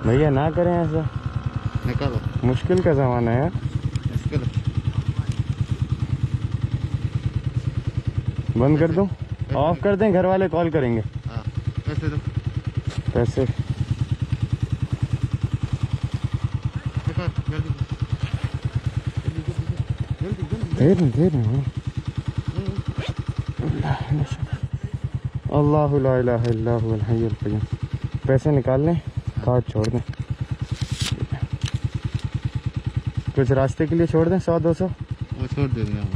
भैया ना करें ऐसा, निकालो। मुश्किल का ज़माना है यार। मुश्किल बंद कर दूं, ऑफ कर दें, घर वाले कॉल करेंगे। हाँ पैसे दो। पैसे निकाल जल्दी देर नहीं। अल्लाहु ला इलाहा इल्ला हुवल हय्युल क़य्यूम। पैसे निकाल लें, कार्ड छोड़ दें, कुछ रास्ते के लिए छोड़ दें, 100-200 वो छोड़ देंगे हम,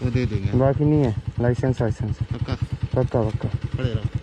वो दे देंगे। बाकी नहीं है। लाइसेंस पक्का पक्का खड़े रहो।